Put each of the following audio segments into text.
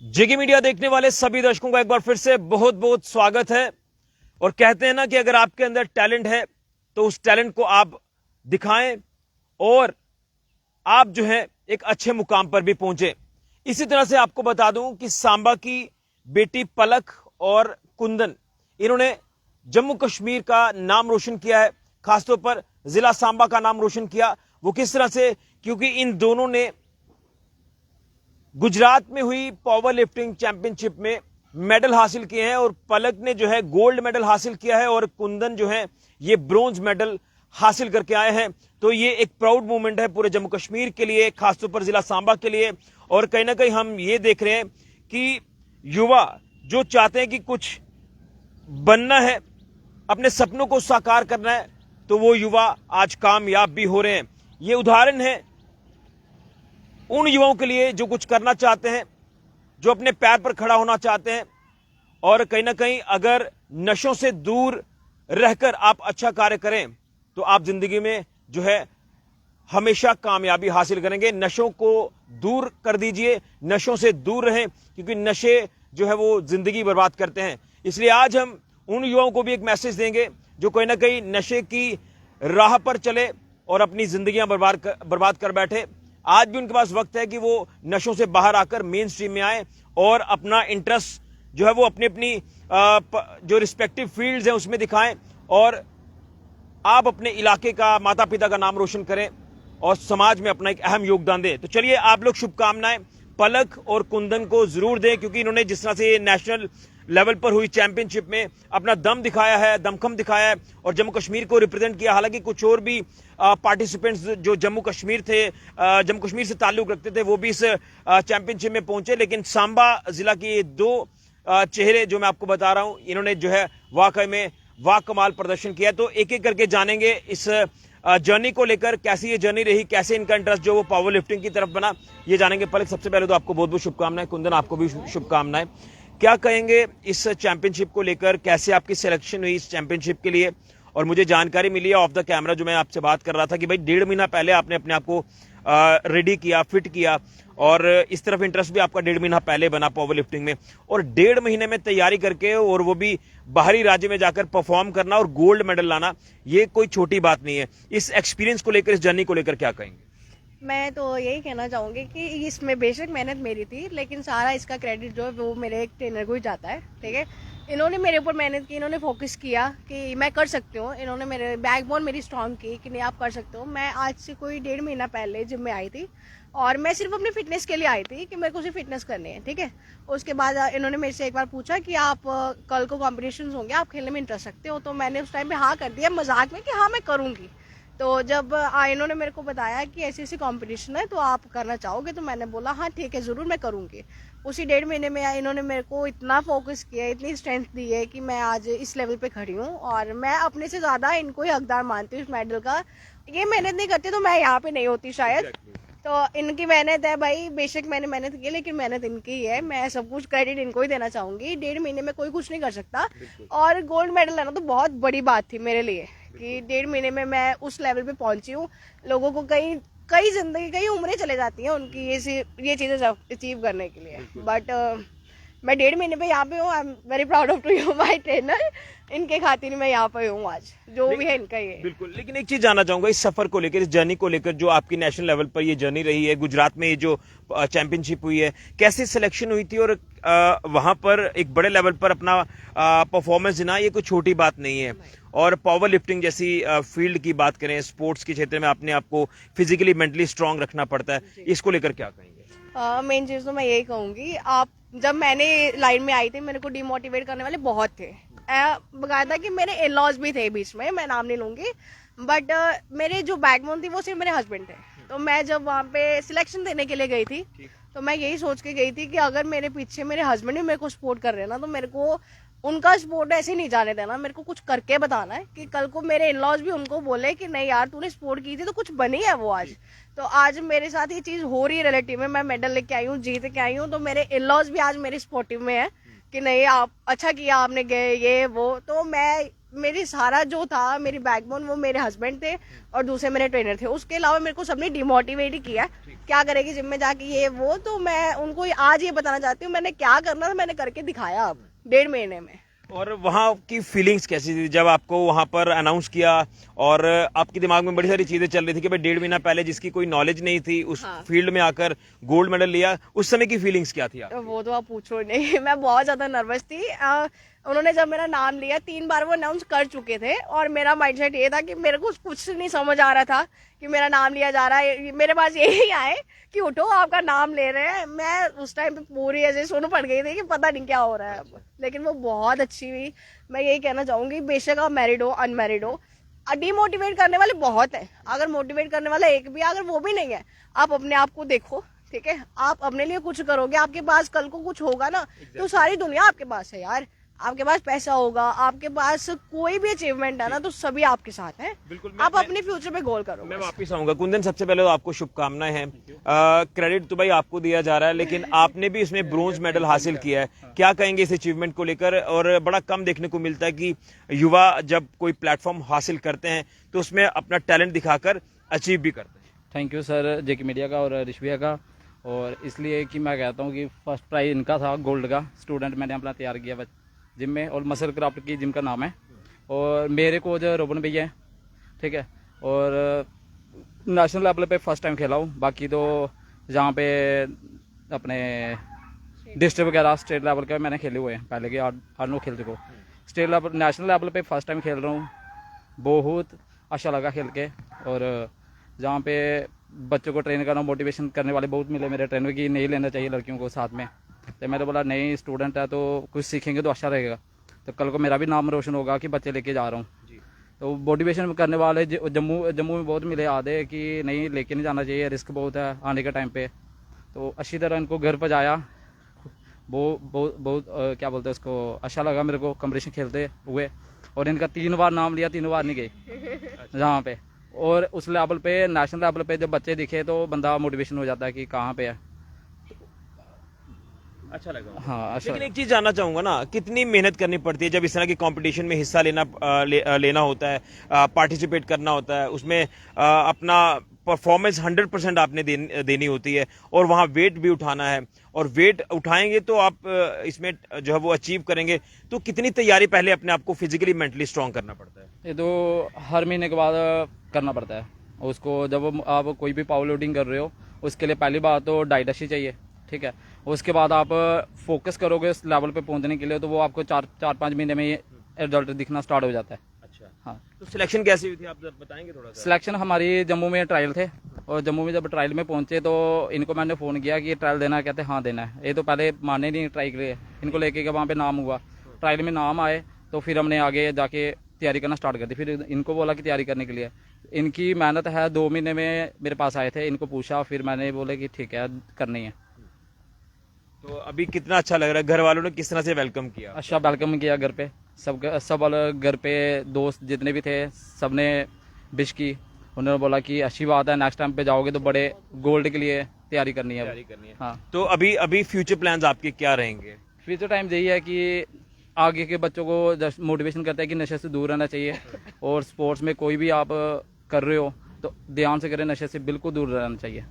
जिगी media देखने वाले सभी दर्शकों का एक बार फिर से बहुत बहुत स्वागत है। और कहते हैं ना कि अगर आपके अंदर टैलेंट है तो उस टैलेंट को आप दिखाएं और आप जो है एक अच्छे मुकाम पर भी पहुंचे। इसी तरह से आपको बता दूं कि सांबा की बेटी पलक और कुंदन, इन्होंने जम्मू कश्मीर का नाम रोशन किया है, खासतौर पर जिला सांबा का नाम रोशन किया। वो किस तरह से, क्योंकि इन दोनों ने गुजरात में हुई पावर लिफ्टिंग चैंपियनशिप में मेडल हासिल किए हैं और पलक ने जो है गोल्ड मेडल हासिल किया है और कुंदन जो है ये ब्रोंज मेडल हासिल करके आए हैं। तो ये एक प्राउड मोमेंट है पूरे जम्मू कश्मीर के लिए, खासतौर पर जिला सांबा के लिए। और कहीं ना कहीं हम ये देख रहे हैं कि युवा जो चाहते हैं कि कुछ बनना है, अपने सपनों को साकार करना है, तो वो युवा आज कामयाब भी हो रहे हैं। ये उदाहरण है उन युवाओं के लिए जो कुछ करना चाहते हैं, जो अपने पैर पर खड़ा होना चाहते हैं। और कहीं ना कहीं अगर नशों से दूर रहकर आप अच्छा कार्य करें तो आप जिंदगी में जो है हमेशा कामयाबी हासिल करेंगे। नशों को दूर कर दीजिए, नशों से दूर रहें, क्योंकि नशे जो है वो जिंदगी बर्बाद करते हैं। इसलिए आज हम उन युवाओं को भी एक मैसेज देंगे जो कहीं ना कहीं नशे की राह पर चले और अपनी जिंदगियां बर्बाद कर बैठे। आज भी उनके पास वक्त है कि वो नशों से बाहर आकर मेन स्ट्रीम में आए और अपना इंटरेस्ट जो है वो अपनी अपनी जो रिस्पेक्टिव फील्ड्स हैं उसमें दिखाएं और आप अपने इलाके का, माता पिता का नाम रोशन करें और समाज में अपना एक अहम योगदान दें। तो चलिए, आप लोग शुभकामनाएं पलक और कुंदन को जरूर दें, क्योंकि इन्होंने जिस तरह से नेशनल लेवल पर हुई चैंपियनशिप में अपना दम दिखाया है, दमखम दिखाया है और जम्मू कश्मीर को रिप्रेजेंट किया। हालांकि कुछ और भी पार्टिसिपेंट्स जो जम्मू कश्मीर से ताल्लुक रखते थे वो भी इस चैंपियनशिप में पहुंचे, लेकिन सांबा जिला के ये दो चेहरे जो मैं आपको बता रहा हूं, इन्होंने जो है वाकई में वाह कमाल प्रदर्शन किया। तो एक एक करके जानेंगे इस जर्नी को लेकर, कैसी ये जर्नी रही, कैसे इनका इंटरेस्ट जो वो पावर लिफ्टिंग की तरफ बना, ये जानेंगे। पलक, सबसे पहले तो आपको बहुत बहुत शुभकामनाएं। कुंदन, आपको भी शुभकामनाएं। क्या कहेंगे इस चैंपियनशिप को लेकर, कैसे आपकी सिलेक्शन हुई इस चैंपियनशिप के लिए? और मुझे जानकारी मिली है ऑफ द कैमरा, जो मैं आपसे बात कर रहा था, कि भाई 1.5 महीना पहले आपने अपने आप को रेडी किया, फिट किया और इस तरफ इंटरेस्ट भी आपका 1.5 महीना पहले बना पावर लिफ्टिंग में। और 1.5 महीने में तैयारी करके और वो भी बाहरी राज्य में जाकर परफॉर्म करना और गोल्ड मेडल लाना, ये कोई छोटी बात नहीं है। इस एक्सपीरियंस को लेकर, इस जर्नी को लेकर क्या कहेंगे? मैं तो यही कहना चाहूँगी कि इसमें बेशक मेहनत मेरी थी, लेकिन सारा इसका क्रेडिट जो है वो मेरे एक ट्रेनर को ही जाता है। ठीक है, इन्होंने मेरे ऊपर मेहनत की, इन्होंने फोकस किया कि मैं कर सकती हूँ। इन्होंने मेरे बैकबोन मेरी स्ट्रांग की कि नहीं आप कर सकते हो। मैं आज से कोई 1.5 महीना पहले जिम में आई थी और मैं सिर्फ अपनी फिटनेस के लिए आई थी कि मेरे को सिर्फ फिटनेस करनी है। ठीक है, उसके बाद इन्होंने मेरे से एक बार पूछा कि आप कल को कॉम्पिटिशन होंगे, आप खेलने में इंटरेस्ट रखते हो? तो मैंने उस टाइम पे हाँ कर दिया मजाक में कि हाँ मैं करूँगी। तो जब इन्होंने मेरे को बताया कि ऐसी ऐसी कंपटीशन है तो आप करना चाहोगे, तो मैंने बोला हाँ ठीक है ज़रूर मैं करूँगी। उसी 1.5 महीने में इन्होंने मेरे को इतना फोकस किया, इतनी स्ट्रेंथ दी है कि मैं आज इस लेवल पे खड़ी हूँ और मैं अपने से ज़्यादा इनको ही हकदार मानती हूँ इस मेडल का। ये मेहनत नहीं करती तो मैं यहाँ पे नहीं होती शायद। तो इनकी मेहनत है भाई, बेशक मैंने मेहनत की लेकिन मेहनत इनकी ही है। मैं सब कुछ क्रेडिट इनको ही देना चाहूँगी। 1.5 महीने में कोई कुछ नहीं कर सकता और गोल्ड मेडल लाना तो बहुत बड़ी बात थी मेरे लिए कि 1.5 महीने में मैं उस लेवल पे पहुंची हूँ। लोगों को कई जिंदगी, कई उम्रें चले जाती हैं उनकी ये चीज़ें अचीव करने के लिए, बट मैं 1.5 महीने पे यहाँ पे हूँ। I am very proud of to you my trainer. इनके खातिर मैं यहाँ पे हूँ आज, जो भी है इनका ही है। बिल्कुल, लेकिन एक चीज जानना चाहूंगा इस सफर को लेकर, इस जर्नी को लेकर, जो आपकी नेशनल लेवल पर ये जर्नी रही है, गुजरात में ये जो चैंपियनशिप हुई है, कैसे सिलेक्शन हुई थी और वहां पर एक बड़े लेवल पर अपना परफॉर्मेंस देना, ये कोई छोटी बात नहीं है। और पावर लिफ्टिंग जैसी फील्ड की बात करें, स्पोर्ट्स के क्षेत्र में अपने आप को फिजिकली मेंटली स्ट्रांग रखना पड़ता है, इसको लेकर क्या कहेंगे? मेन चीज़ तो मैं यही कहूँगी, आप जब मैंने लाइन में आई थी मेरे को डिमोटिवेट करने वाले बहुत थे। बकायदा कि मेरे इन लॉज भी थे बीच में, मैं नाम नहीं लूँगी, बट मेरे जो बैकबोन थी वो सिर्फ मेरे हस्बैंड थे। तो मैं जब वहाँ पे सिलेक्शन देने के लिए गई थी तो मैं यही सोच के गई थी कि अगर मेरे पीछे मेरे हस्बैंड भी मेरे को सपोर्ट कर रहे हैं ना, तो मेरे को उनका सपोर्ट ऐसे नहीं जाने देना। मेरे को कुछ करके बताना है कि कल को मेरे इन लॉज भी उनको बोले कि नहीं यार तूने सपोर्ट की थी तो कुछ बनी है वो आज। तो आज मेरे साथ ये चीज़ हो रही है रिलेटिव में, मैं मेडल लेके आई हूँ, जीत के आई हूँ, तो मेरे इन लॉज भी आज मेरे सपोर्टिव में है कि नहीं आप अच्छा किया, आपने गए ये वो। तो मैं मेरी सारा जो था, मेरी बैकबोन वो मेरे हस्बैंड थे और दूसरे मेरे ट्रेनर थे। उसके अलावा मेरे को सबने डिमोटिवेट ही किया, क्या करेगी जिम में जाके ये वो। तो मैं उनको आज ये बताना चाहती हूँ, मैंने क्या करना था मैंने करके दिखाया अब 1.5 महीने में। और वहाँ की फीलिंग्स कैसी थी जब आपको वहाँ पर अनाउंस किया और आपके दिमाग में बड़ी सारी चीजें चल रही थी कि भाई 1.5 महीना पहले जिसकी कोई नॉलेज नहीं थी उस फील्ड में आकर गोल्ड मेडल लिया, उस समय की फीलिंग्स क्या थी आपकी? वो तो आप पूछो नहीं, मैं बहुत ज्यादा नर्वस थी। उन्होंने जब मेरा नाम लिया 3 बार वो अनाउंस कर चुके थे और मेरा माइंडसेट ये था कि मेरे को कुछ नहीं समझ आ रहा था कि मेरा नाम लिया जा रहा है। मेरे पास यही आए कि उठो आपका नाम ले रहे हैं। मैं उस टाइम पे पूरी ऐसे सुन पड़ गई थी कि पता नहीं क्या हो रहा है अब, लेकिन वो बहुत अच्छी हुई। मैं यही कहना चाहूंगी, बेशक आप मैरिड हो अनमैरिड हो, डिमोटिवेट करने वाले बहुत है, अगर मोटिवेट करने वाला एक भी अगर वो भी नहीं है, आप अपने आप को देखो, ठीक है। आप अपने लिए कुछ करोगे, आपके पास कल को कुछ होगा ना, तो सारी दुनिया आपके पास है यार। आपके पास पैसा होगा, आपके पास कोई भी अचीवमेंट है ना, तो सभी आपके साथ है। बिल्कुल, आप अपने फ्यूचर पे गोल करो। मैं वापस आऊंगा। कुंदन, सबसे पहले तो आपको शुभकामनाएं हैं। क्रेडिट तो भाई आपको दिया जा रहा है, लेकिन आपने भी इसमें ब्रोंज मेडल हासिल किया है। क्या कहेंगे इस अचीवमेंट को लेकर? और बड़ा कम देखने को मिलता है कि युवा जब कोई प्लेटफॉर्म हासिल करते हैं तो उसमें अपना टैलेंट दिखाकर अचीव भी करते हैं। Thank you sir, JK media का और ऋषिया का। और इसलिए कि मैं कहता हूँ कि फर्स्ट प्राइज इनका था, गोल्ड का। स्टूडेंट मैंने अपना तैयार किया जिम में, और मसल क्राफ्ट की जिम का नाम है। और मेरे कोच रोबन भैया है, ठीक है। और नेशनल लेवल पे फर्स्ट टाइम खेला हूँ। बाकी तो जहाँ पे अपने डिस्ट्रिक्ट वगैरह स्टेट लेवल के मैंने खेले हुए हैं पहले के 8-9 खेल चुका हूँ। स्टेट लेवल नेशनल लेवल पे फर्स्ट टाइम खेल रहा हूँ। बहुत अच्छा लगा खेल के। और जहाँ पे बच्चों को ट्रेन करना, मोटिवेशन करने वाले बहुत मिले मेरे ट्रेनर की, नहीं लेना चाहिए लड़कियों को साथ में। तो मैंने बोला नहीं, स्टूडेंट है तो कुछ सीखेंगे तो अच्छा रहेगा, तो कल को मेरा भी नाम रोशन होगा कि बच्चे लेके जा रहा हूँ। तो मोटिवेशन करने वाले जम्मू में बहुत मिले आधे कि नहीं लेके नहीं जाना चाहिए, रिस्क बहुत है आने के टाइम पे। तो अच्छी तरह इनको घर पहुँचाया। बहुत क्या बोलते हैं उसको, अच्छा लगा मेरे को कंपटीशन खेलते हुए। और इनका 3 बार नाम लिया, 3 बार नहीं गए जहाँ पे। और उस लेवल पे, नेशनल लेवल पे जब बच्चे दिखे तो बंदा मोटिवेशन हो जाता है कि कहाँ पे है। अच्छा लगा। हाँ, अच्छा। लेकिन एक चीज जानना चाहूंगा ना, कितनी मेहनत करनी पड़ती है जब इस तरह के कंपटीशन में हिस्सा लेना होता है, पार्टिसिपेट करना होता है, उसमें अपना परफॉर्मेंस 100% आपने देनी होती है, और वहाँ वेट भी उठाना है, और वेट उठाएंगे तो आप इसमें जो है वो अचीव करेंगे। तो कितनी तैयारी पहले अपने आप को फिजिकली मेंटली स्ट्रांग करना पड़ता है? ये तो हर महीने के बाद करना पड़ता है उसको। जब आप कोई भी पावर लोडिंग कर रहे हो, उसके लिए पहली बात तो डाइट अच्छी चाहिए, ठीक है। उसके बाद आप फोकस करोगे उस लेवल पे पहुंचने के लिए, तो वो आपको 4-5 महीने में रिजल्ट दिखना स्टार्ट हो जाता है। अच्छा, हाँ। तो सिलेक्शन कैसी हुई थी, आप बताएंगे थोड़ा सा? सिलेक्शन हमारी जम्मू में ट्रायल थे, और जम्मू में जब ट्रायल में पहुंचे तो इनको मैंने फ़ोन किया कि ट्रायल देना है, कहते हाँ देना है। ये तो पहले माने नहीं ट्राई के लिए, इनको लेके गए, वहाँ पे नाम हुआ, ट्रायल में नाम आए, तो फिर हमने आगे जाके तैयारी करना स्टार्ट कर दी। फिर इनको बोला कि तैयारी करने के लिए, इनकी मेहनत है। 2 महीने में मेरे पास आए थे, इनको पूछा, फिर मैंने बोले कि ठीक है करनी है। तो अभी कितना अच्छा लग रहा है? घर वालों ने किस तरह से वेलकम किया? अच्छा वेलकम किया घर पे, सब घर पे दोस्त जितने भी थे सबने विश की। उन्होंने बोला कि अच्छी बात है, नेक्स्ट टाइम पे जाओगे तो बड़े गोल्ड के लिए तैयारी करनी है। हाँ। तो अभी फ्यूचर प्लान्स आपके क्या रहेंगे? फ्यूचर टाइम यही है कि आगे के बच्चों को मोटिवेशन करता है कि नशे से दूर रहना चाहिए, और स्पोर्ट्स में कोई भी आप कर रहे हो तो ध्यान से करें, नशे से बिल्कुल दूर रहना चाहिए।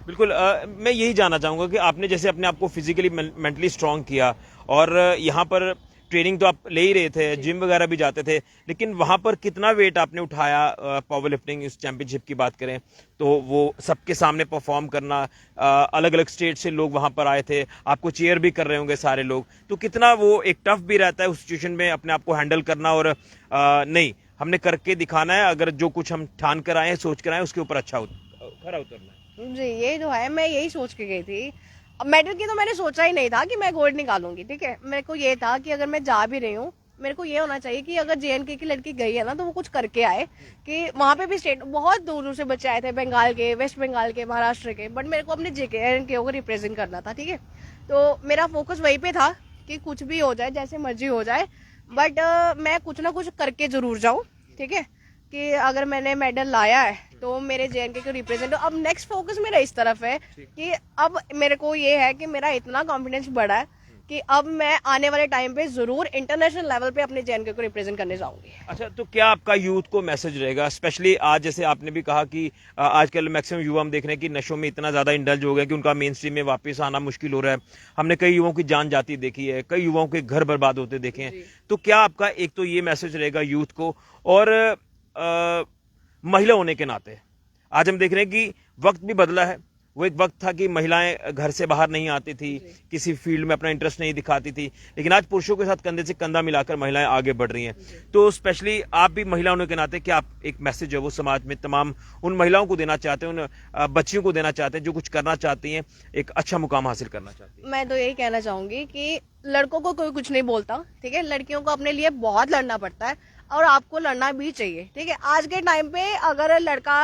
बिल्कुल। मैं यही जानना चाहूंगा कि आपने जैसे अपने आप को फिजिकली मेंटली स्ट्रांग किया, और यहाँ पर ट्रेनिंग तो आप ले ही रहे थे, जिम वगैरह भी जाते थे, लेकिन वहां पर कितना वेट आपने उठाया? पावर लिफ्टिंग इस चैंपियनशिप की बात करें तो वो सबके सामने परफॉर्म करना, अलग अलग स्टेट से लोग वहां पर आए थे, आपको चीयर भी कर रहे होंगे सारे लोग, तो कितना वो एक टफ भी रहता है उस सिचुएशन में अपने आप को हैंडल करना, और नहीं हमने करके दिखाना है, अगर जो कुछ हम ठान कर आए, सोच कर आए, उसके ऊपर अच्छा खरा उतरना है। जी, ये जो है मैं यही सोच के गई थी। अब मेडल की तो मैंने सोचा ही नहीं था कि मैं गोल्ड निकालूंगी, ठीक है। मेरे को ये था कि अगर मैं जा भी रही हूँ, मेरे को ये होना चाहिए कि अगर JNK की लड़की गई है ना, तो वो कुछ करके आए। कि वहाँ पे भी स्टेट बहुत दूर दूर से बच्चे आए थे, बंगाल के, वेस्ट बंगाल के, महाराष्ट्र के, बट मेरे को अपने JNK को रिप्रेजेंट करना था, ठीक है। तो मेरा फोकस वहीं पे था कि कुछ भी हो जाए, जैसे मर्जी हो जाए, बट मैं कुछ ना कुछ करके जरूर जाऊँ, ठीक है। कि अगर मैंने मेडल लाया है तो मेरे JNK को रिप्रेजेंट। अब नेक्स्ट फोकस मेरा इस तरफ है कि अब मेरे को ये है कि मेरा इतना कॉन्फिडेंस बढ़ा है कि अब मैं आने वाले टाइम पे जरूर इंटरनेशनल लेवल पे अपने जेएनके को रिप्रेजेंट करने जाऊंगी। अच्छा, तो क्या आपका यूथ को मैसेज रहेगा, स्पेशली आज जैसे आपने भी कहा कि आजकल मैक्सिमम युवा हम देख रहे हैं कि नशों में इतना ज्यादा इंडल्ज हो गया कि उनका मेन स्ट्रीम में वापस आना मुश्किल हो रहा है। हमने कई युवाओं की जान जाती देखी है, कई युवाओं के घर बर्बाद होते देखे हैं। तो क्या आपका एक तो ये मैसेज रहेगा यूथ को, और महिला होने के नाते आज हम देख रहे हैं कि वक्त भी बदला है। वो एक वक्त था कि महिलाएं घर से बाहर नहीं आती थी, किसी फील्ड में अपना इंटरेस्ट नहीं दिखाती थी, लेकिन आज पुरुषों के साथ कंधे से कंधा मिलाकर महिलाएं आगे बढ़ रही हैं। तो स्पेशली आप भी महिला होने के नाते क्या आप एक मैसेज है वो समाज में तमाम उन महिलाओं को देना चाहते हैं, उन बच्चियों को देना चाहते हैं जो कुछ करना चाहती हैं, एक अच्छा मुकाम हासिल करना चाहती हैं? मैं तो यही कहना चाहूंगी कि लड़कों को कोई कुछ नहीं बोलता, ठीक है। लड़कियों को अपने लिए बहुत लड़ना पड़ता है और आपको लड़ना भी चाहिए, ठीक है। आज के टाइम पे अगर लड़का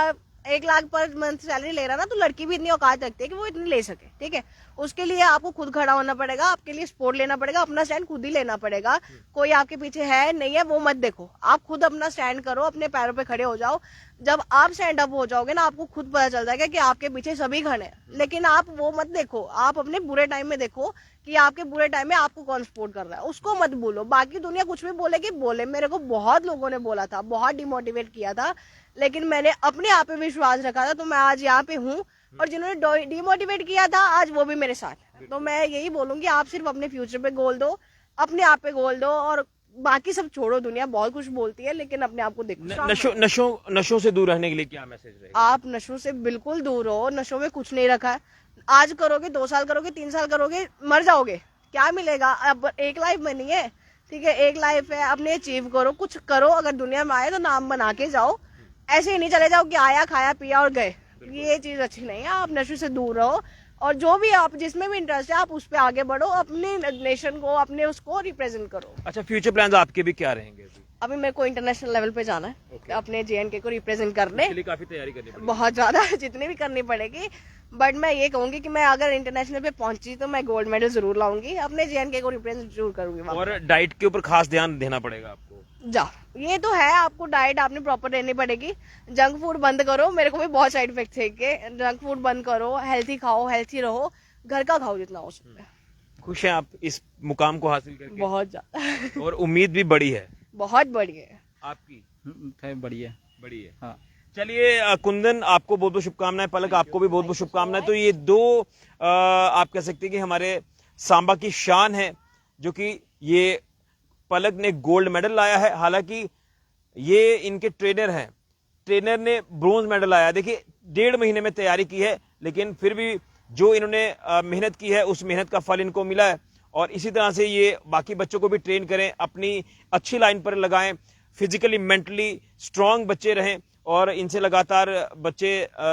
1 लाख पर मंथ सैलरी ले रहा ना, तो लड़की भी इतनी औकात रखती है कि वो इतनी ले सके, ठीक है। उसके लिए आपको खुद खड़ा होना पड़ेगा, आपके लिए सपोर्ट लेना पड़ेगा, अपना स्टैंड खुद ही लेना पड़ेगा। कोई आपके पीछे है नहीं है वो मत देखो, आप खुद अपना स्टैंड करो, अपने पैरों पे खड़े हो जाओ। जब आप स्टैंड अप हो जाओगे ना, आपको खुद पता चल जाएगा कि आपके पीछे सभी खड़े हैं। लेकिन आप वो मत देखो, आप अपने बुरे टाइम में देखो कि आपके बुरे टाइम में आपको कौन सपोर्ट कर रहा है, उसको मत बोलो। बाकी दुनिया कुछ भी बोलेगी बोले, मेरे को बहुत लोगों ने बोला था, बहुत डिमोटिवेट किया था, लेकिन मैंने अपने आप पे विश्वास रखा था, तो मैं आज यहाँ पे हूँ। और जिन्होंने डिमोटिवेट किया था आज वो भी मेरे साथ है। तो मैं यही बोलूंगी, आप सिर्फ अपने फ्यूचर पे गोल दो, अपने आप पे गोल दो, और बाकी सब छोड़ो। दुनिया बहुत कुछ बोलती है, लेकिन अपने आप को देखो। नशों से दूर रहने के लिए क्या मैसेज रहेगा? आप नशों से बिल्कुल दूर हो, नशों में कुछ नहीं रखा है। आज करोगे, 2 साल करोगे, 3 साल करोगे, मर जाओगे, क्या मिलेगा? अब एक लाइफ में नहीं है, ठीक है, एक लाइफ है, अपने अचीव करो, कुछ करो। अगर दुनिया में आए तो नाम बना के जाओ, ऐसे ही नहीं चले जाओ कि आया खाया पिया और गए। ये चीज अच्छी नहीं है। आप नशे से दूर रहो, और जो भी आप जिसमें भी इंटरेस्ट है आप उस पर आगे बढ़ो, अपने नेशन को, अपने उसको रिप्रेजेंट करो। अच्छा, फ्यूचर प्लान्स आपके भी क्या रहेंगे? अभी मेरे को इंटरनेशनल लेवल पे जाना है, अपने जेएनके को रिप्रेजेंट करने। इसके लिए काफी तैयारी करनी पड़ेगी, बहुत ज्यादा, जितनी भी करनी पड़ेगी। बट मैं ये कहूंगी कि मैं अगर इंटरनेशनल पे पहुंची तो मैं गोल्ड मेडल जरूर लाऊंगी, अपने जेएनके को रिप्रेजेंट जरूर करूंगी। और डाइट के ऊपर खास ध्यान देना पड़ेगा आपको। ये तो है, आपको डाइट आपने प्रॉपर लेनी पड़ेगी। जंक फूड बंद करो, मेरे को भी बहुत साइड इफेक्ट थे कि जंक फूड बंद करो, हेल्थी खाओ, हेल्थी रहो, घर का खाओ जितना हो सकता है। खुश हैं आप इस मुकाम को हासिल करके? बहुत ज्यादा। और उम्मीद भी बड़ी है? बहुत बड़ी है। आपकी? बड़ी है। बड़ी है, हाँ। चलिए कुंदन, आपको बहुत बहुत शुभकामनाएं, पलक आपको भी बहुत बहुत शुभकामनाएं। तो ये दो आप कह सकते हैं कि हमारे सांबा की शान है, जो कि ये पलक ने गोल्ड मेडल लाया है। हालांकि ये इनके ट्रेनर हैं, ट्रेनर ने ब्रोंज मेडल लाया। देखिए 1.5 महीने में तैयारी की है, लेकिन फिर भी जो इन्होंने मेहनत की है उस मेहनत का फल इनको मिला है। और इसी तरह से ये बाकी बच्चों को भी ट्रेन करें, अपनी अच्छी लाइन पर लगाएं, फिजिकली मेंटली स्ट्रांग बच्चे रहें। और इनसे लगातार बच्चे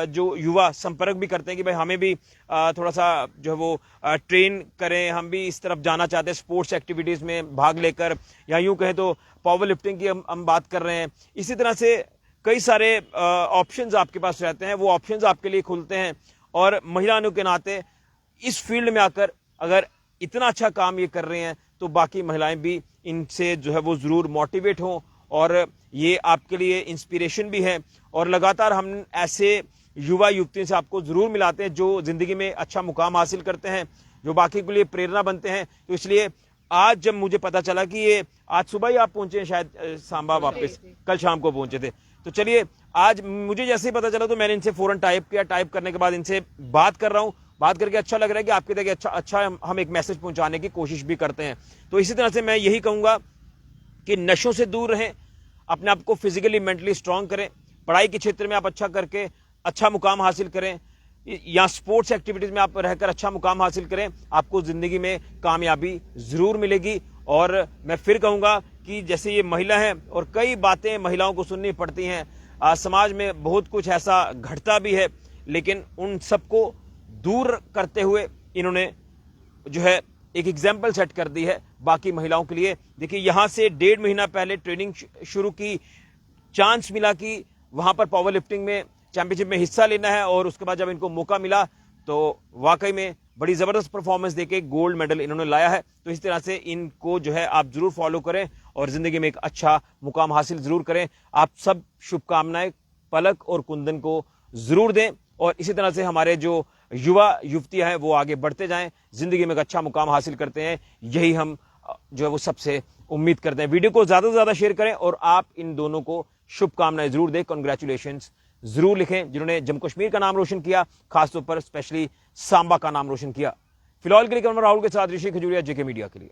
जो युवा संपर्क भी करते हैं कि भाई हमें भी थोड़ा सा जो है वो ट्रेन करें, हम भी इस तरफ जाना चाहते हैं, स्पोर्ट्स एक्टिविटीज में भाग लेकर, या यूं कहें तो पावर लिफ्टिंग की हम बात कर रहे हैं। इसी तरह से कई सारे ऑप्शंस आपके पास रहते हैं, वो ऑप्शंस आपके लिए खुलते हैं। और महिला होने के नाते इस फील्ड में आकर अगर इतना अच्छा काम ये कर रहे हैं तो बाकी महिलाएं भी इनसे जो है वो जरूर मोटिवेट हों, और ये आपके लिए इंस्पिरेशन भी है। और लगातार हम ऐसे युवा युवतियों से आपको जरूर मिलाते हैं जो जिंदगी में अच्छा मुकाम हासिल करते हैं, जो बाकी के लिए प्रेरणा बनते हैं। तो इसलिए आज जब मुझे पता चला कि ये आज सुबह ही आप पहुंचे हैं शायद सांबा, वापस कल शाम को पहुंचे थे, तो चलिए आज मुझे जैसे ही पता चला तो मैंने इनसे फौरन टाइप किया। टाइप करने के बाद इनसे बात कर रहा हूं, बात करके अच्छा लग रहा है कि आपके तक अच्छा हम एक मैसेज पहुंचाने की कोशिश भी करते हैं। तो इसी तरह से मैं यही कहूंगा कि नशों से दूर रहें, अपने आप को फिजिकली मेंटली स्ट्रांग करें, पढ़ाई के क्षेत्र में आप अच्छा करके अच्छा मुकाम हासिल करें, या स्पोर्ट्स एक्टिविटीज में आप रहकर अच्छा मुकाम हासिल करें, आपको जिंदगी में कामयाबी जरूर मिलेगी। और मैं फिर कहूंगा कि जैसे ये महिला है और कई बातें महिलाओं को सुननी पड़ती हैं, समाज में बहुत कुछ ऐसा घटता भी है, लेकिन उन सबको दूर करते हुए इन्होंने जो है एक एग्जाम्पल सेट कर दी है बाकी महिलाओं के लिए। देखिए यहां से 1.5 महीना पहले ट्रेनिंग शुरू की, चांस मिला कि वहां पर पावर लिफ्टिंग में चैंपियनशिप में हिस्सा लेना है, और उसके बाद जब इनको मौका मिला तो वाकई में बड़ी जबरदस्त परफॉर्मेंस देके गोल्ड मेडल इन्होंने लाया है। तो इस तरह से इनको जो है आप जरूर फॉलो करें और जिंदगी में एक अच्छा मुकाम हासिल जरूर करें। आप सब शुभकामनाएं पलक और कुंदन को जरूर दें। और इसी तरह से हमारे जो युवा युवतियां हैं वो आगे बढ़ते जाएं, जिंदगी में एक अच्छा मुकाम हासिल करते हैं, यही हम जो है वो सबसे उम्मीद करते हैं। वीडियो को ज्यादा से ज्यादा शेयर करें और आप इन दोनों को शुभकामनाएं जरूर दें, कॉन्ग्रेचुलेशंस जरूर लिखें, जिन्होंने जम्मू कश्मीर का नाम रोशन किया, खासतौर पर स्पेशली सांबा का नाम रोशन किया। फिलहाल के लिए कैमरा राहुल के साथ ऋषि खजूरिया, जेके मीडिया के लिए।